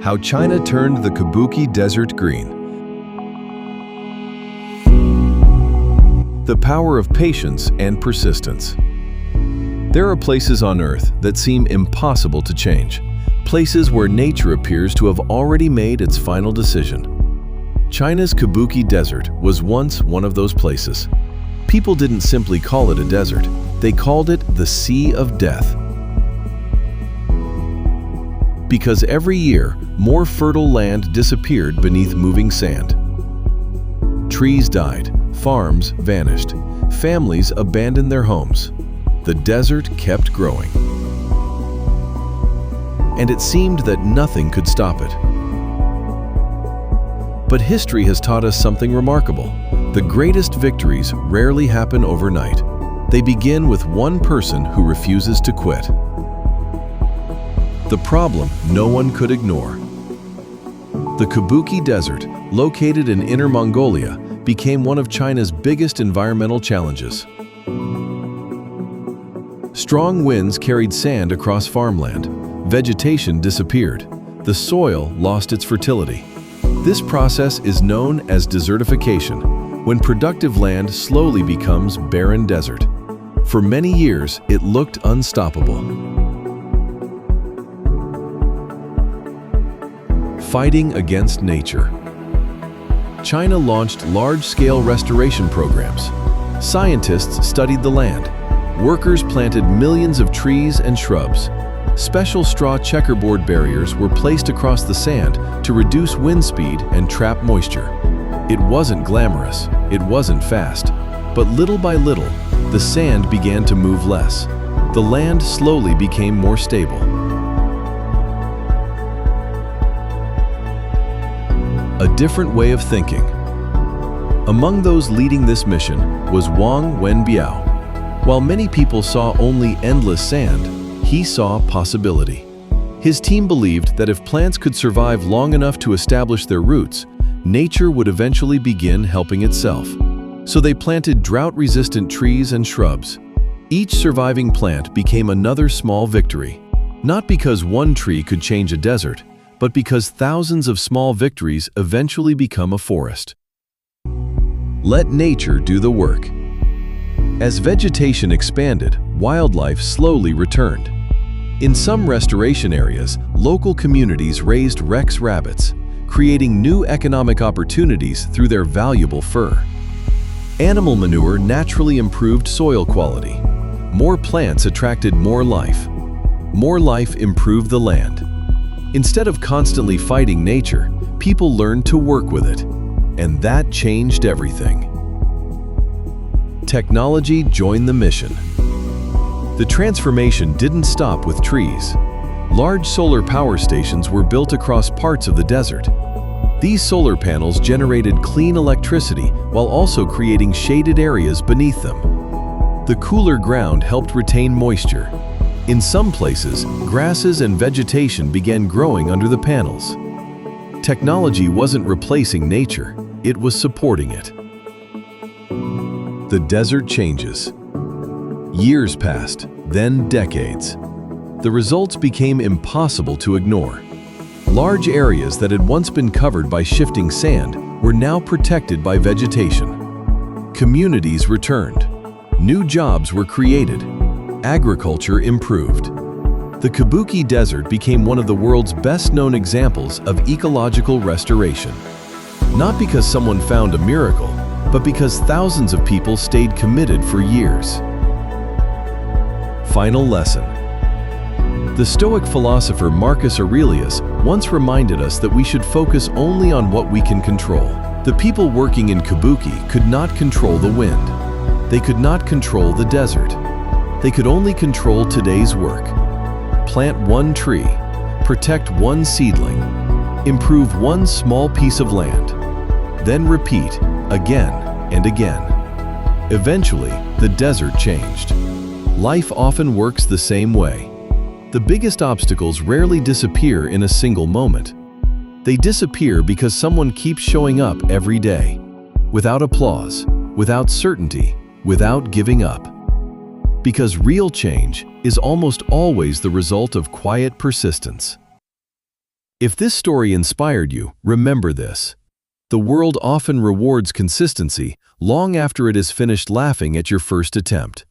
How China Turned the Kubuqi Desert Green. The power of patience and persistence. There are places on Earth that seem impossible to change, places where nature appears to have already made its final decision. China's Kubuqi Desert was once one of those places. People didn't simply call it a desert, they called it the Sea of Death. Because every year, more fertile land disappeared beneath moving sand. Trees died, farms vanished, families abandoned their homes. The desert kept growing. And it seemed that nothing could stop it. But history has taught us something remarkable. The greatest victories rarely happen overnight. They begin with one person who refuses to quit. The problem no one could ignore. The Kubuqi Desert, located in Inner Mongolia, became one of China's biggest environmental challenges. Strong winds carried sand across farmland. Vegetation disappeared. The soil lost its fertility. This process is known as desertification, when productive land slowly becomes barren desert. For many years, it looked unstoppable. Fighting against nature. China launched large-scale restoration programs. Scientists studied the land. Workers planted millions of trees and shrubs. Special straw checkerboard barriers were placed across the sand to reduce wind speed and trap moisture. It wasn't glamorous, it wasn't fast, but little by little, the sand began to move less. The land slowly became more stable. A different way of thinking. Among those leading this mission was Wenbiao. While many people saw only endless sand, he saw possibility. His team believed that if plants could survive long enough to establish their roots, nature would eventually begin helping itself. So they planted drought-resistant trees and shrubs. Each surviving plant became another small victory. Not because one tree could change a desert, but because thousands of small victories eventually become a forest. Let nature do the work. As vegetation expanded, wildlife slowly returned. In some restoration areas, local communities raised Rex rabbits, creating new economic opportunities through their valuable fur. Animal manure naturally improved soil quality. More plants attracted more life. More life improved the land. Instead of constantly fighting nature, people learned to work with it. And that changed everything. Technology joined the mission. The transformation didn't stop with trees. Large solar power stations were built across parts of the desert. These solar panels generated clean electricity while also creating shaded areas beneath them. The cooler ground helped retain moisture. In some places, grasses and vegetation began growing under the panels. Technology wasn't replacing nature, it was supporting it. The desert changes. Years passed, then decades. The results became impossible to ignore. Large areas that had once been covered by shifting sand were now protected by vegetation. Communities returned. New jobs were created. Agriculture improved. The Kubuqi Desert became one of the world's best-known examples of ecological restoration. Not because someone found a miracle, but because thousands of people stayed committed for years. Final lesson. The Stoic philosopher Marcus Aurelius once reminded us that we should focus only on what we can control. The people working in Kubuqi could not control the wind. They could not control the desert. They could only control today's work. Plant one tree, protect one seedling, improve one small piece of land, then repeat again and again. Eventually, the desert changed. Life often works the same way. The biggest obstacles rarely disappear in a single moment. They disappear because someone keeps showing up every day, without applause, without certainty, without giving up. Because real change is almost always the result of quiet persistence. If this story inspired you, remember this. The world often rewards consistency long after it has finished laughing at your first attempt.